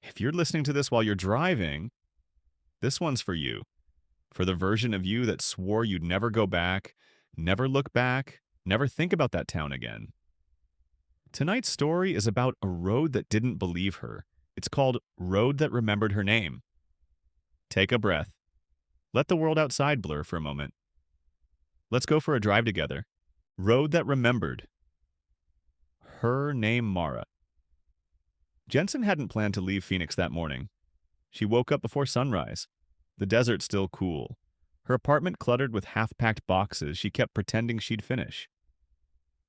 If you're listening to this while you're driving, this one's for you. For the version of you that swore you'd never go back, never look back, never think about that town again. Tonight's story is about a road that didn't believe her. It's called Road That Remembered Her Name. Take a breath. Let the world outside blur for a moment. Let's go for a drive together. Road That Remembered Her Name, Mara. Jensen hadn't planned to leave Phoenix that morning. She woke up before sunrise. The desert still cool. Her apartment cluttered with half-packed boxes she kept pretending she'd finish.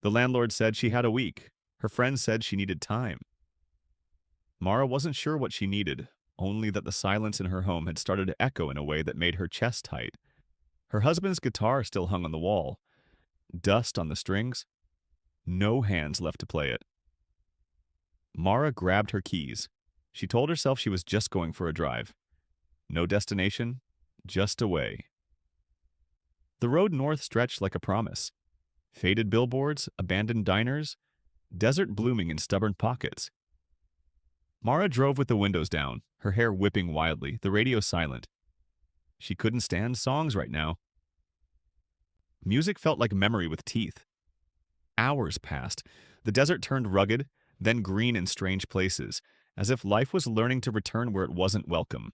The landlord said she had a week. Her friends said she needed time. Mara wasn't sure what she needed, only that the silence in her home had started to echo in a way that made her chest tight. Her husband's guitar still hung on the wall. Dust on the strings. No hands left to play it. Mara grabbed her keys. She told herself she was just going for a drive. No destination, just away. The road north stretched like a promise. Faded billboards, abandoned diners, desert blooming in stubborn pockets. Mara drove with the windows down, her hair whipping wildly, the radio silent. She couldn't stand songs right now. Music felt like memory with teeth. Hours passed. The desert turned rugged, then green in strange places, as if life was learning to return where it wasn't welcome.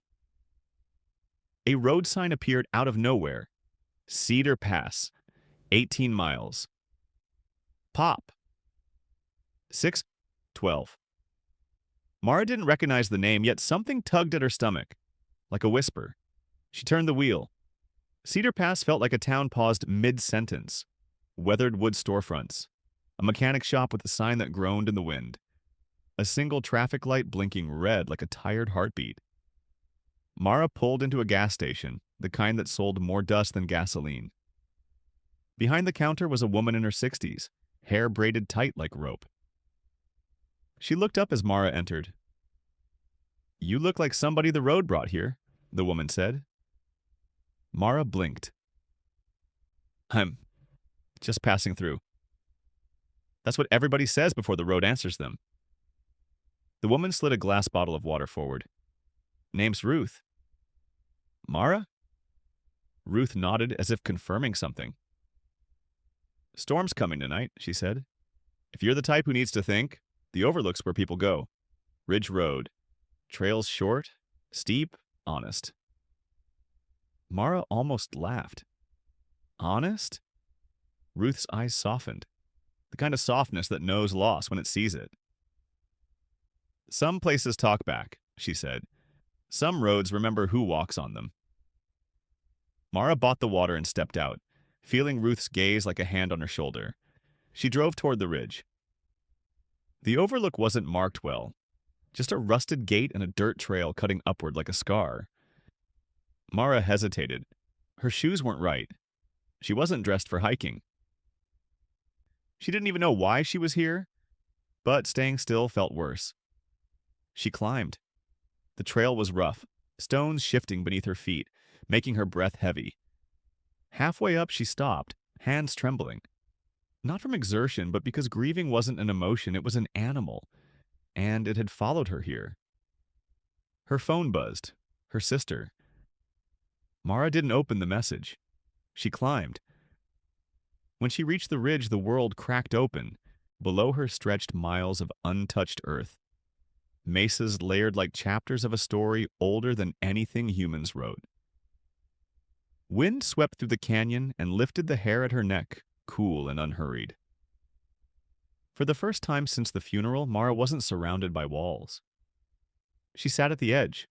A road sign appeared out of nowhere. Cedar Pass, 18 miles. Pop. 6:12. Mara didn't recognize the name, yet something tugged at her stomach, like a whisper. She turned the wheel. Cedar Pass felt like a town paused mid-sentence. Weathered wood storefronts. A mechanic shop with a sign that groaned in the wind. A single traffic light blinking red like a tired heartbeat. Mara pulled into a gas station, the kind that sold more dust than gasoline. Behind the counter was a woman in her 60s, hair braided tight like rope. She looked up as Mara entered. "You look like somebody the road brought here," the woman said. Mara blinked. "I'm just passing through." That's what everybody says before the road answers them. The woman slid a glass bottle of water forward. "Name's Ruth." "Mara?" Ruth nodded as if confirming something. "Storm's coming tonight," she said. "If you're the type who needs to think, the Overlook's where people go. Ridge Road. Trails short, steep, honest." Mara almost laughed. Honest? Ruth's eyes softened. The kind of softness that knows loss when it sees it. "Some places talk back," she said. "Some roads remember who walks on them." Mara bought the water and stepped out, feeling Ruth's gaze like a hand on her shoulder. She drove toward the ridge. The overlook wasn't marked well, just a rusted gate and a dirt trail cutting upward like a scar. Mara hesitated. Her shoes weren't right. She wasn't dressed for hiking. She didn't even know why she was here, but staying still felt worse. She climbed. The trail was rough, stones shifting beneath her feet, making her breath heavy. Halfway up, she stopped, hands trembling. Not from exertion, but because grieving wasn't an emotion, it was an animal, and it had followed her here. Her phone buzzed. Her sister. Mara didn't open the message. She climbed. When she reached the ridge, the world cracked open. Below her stretched miles of untouched earth. Mesas layered like chapters of a story older than anything humans wrote. Wind swept through the canyon and lifted the hair at her neck, cool and unhurried. For the first time since the funeral, Mara wasn't surrounded by walls. She sat at the edge,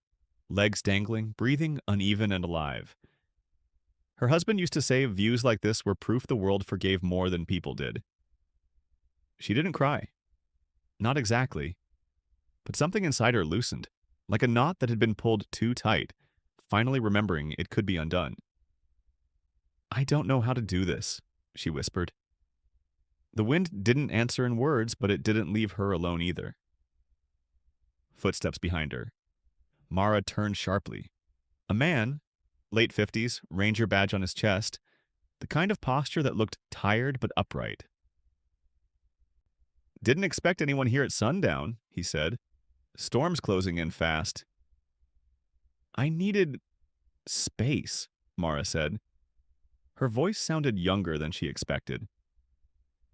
legs dangling, breathing uneven and alive. Her husband used to say views like this were proof the world forgave more than people did. She didn't cry. Not exactly. But something inside her loosened, like a knot that had been pulled too tight, finally remembering it could be undone. "I don't know how to do this," she whispered. The wind didn't answer in words, but it didn't leave her alone either. Footsteps behind her. Mara turned sharply. A man, late 50s, ranger badge on his chest, the kind of posture that looked tired but upright. "Didn't expect anyone here at sundown," he said. Storm's closing in fast. I needed space, Mara said. Her voice sounded younger than she expected.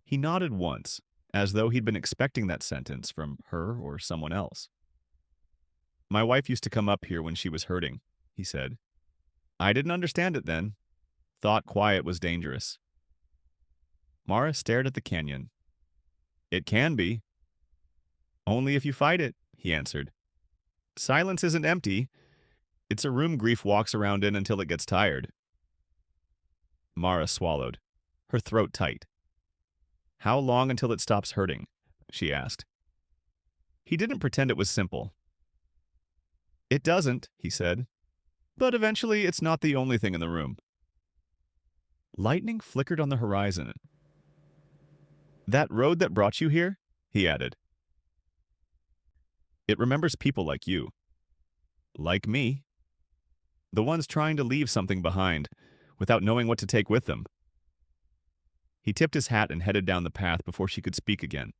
He nodded once, as though he'd been expecting that sentence from her or someone else. My wife used to come up here when she was hurting, he said. I didn't understand it then. Thought quiet was dangerous. Mara stared at the canyon. It can be. Only if you fight it, he answered. Silence isn't empty. It's a room grief walks around in until it gets tired. Mara swallowed, her throat tight. How long until it stops hurting? She asked. He didn't pretend it was simple. It doesn't, he said. But eventually it's not the only thing in the room. Lightning flickered on the horizon. That road that brought you here? He added. It remembers people like you. Like me. The ones trying to leave something behind, without knowing what to take with them. He tipped his hat and headed down the path before she could speak again.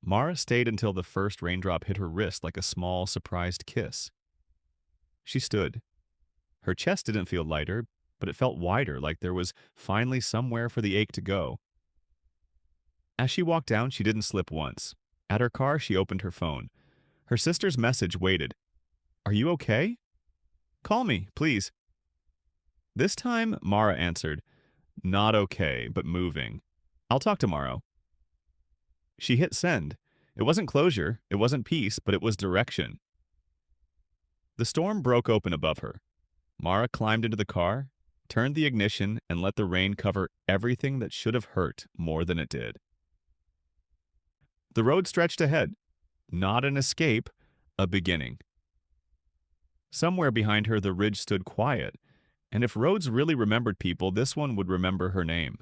Mara stayed until the first raindrop hit her wrist like a small, surprised kiss. She stood. Her chest didn't feel lighter, but it felt wider, like there was finally somewhere for the ache to go. As she walked down, she didn't slip once. At her car, she opened her phone. Her sister's message waited. Are you okay? Call me, please. This time, Mara answered, not okay, but moving. I'll talk tomorrow. She hit send. It wasn't closure, it wasn't peace, but it was direction. The storm broke open above her. Mara climbed into the car, turned the ignition, and let the rain cover everything that should have hurt more than it did. The road stretched ahead. Not an escape, a beginning. Somewhere behind her, the ridge stood quiet, and if roads really remembered people, this one would remember her name.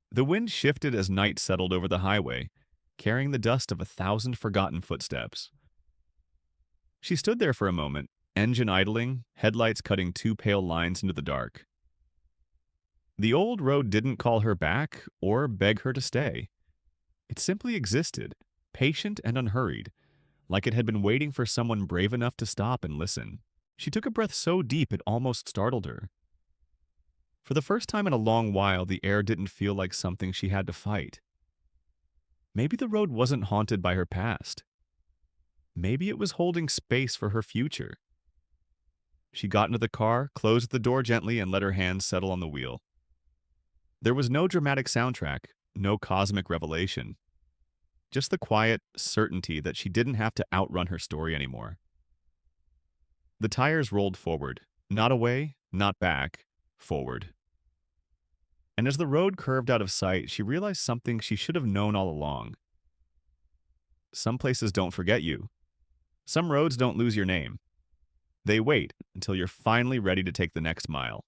The wind shifted as night settled over the highway, carrying the dust of 1,000 forgotten footsteps. She stood there for a moment, engine idling, headlights cutting two pale lines into the dark. The old road didn't call her back or beg her to stay. It simply existed, patient and unhurried, like it had been waiting for someone brave enough to stop and listen. She took a breath so deep it almost startled her. For the first time in a long while, the air didn't feel like something she had to fight. Maybe the road wasn't haunted by her past. Maybe it was holding space for her future. She got into the car, closed the door gently, and let her hands settle on the wheel. There was no dramatic soundtrack, no cosmic revelation. Just the quiet certainty that she didn't have to outrun her story anymore. The tires rolled forward, not away, not back, forward. And as the road curved out of sight, she realized something she should have known all along. Some places don't forget you. Some roads don't lose your name. They wait until you're finally ready to take the next mile.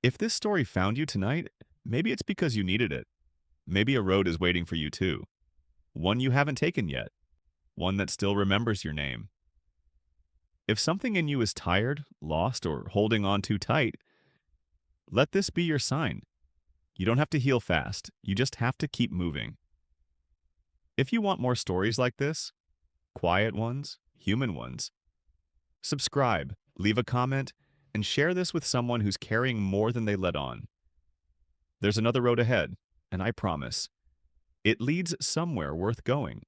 If this story found you tonight, maybe it's because you needed it. Maybe a road is waiting for you too. One you haven't taken yet. One that still remembers your name. If something in you is tired, lost, or holding on too tight, let this be your sign. You don't have to heal fast. You just have to keep moving. If you want more stories like this, quiet ones, human ones, subscribe, leave a comment, and share this with someone who's carrying more than they let on. There's another road ahead, and I promise, it leads somewhere worth going.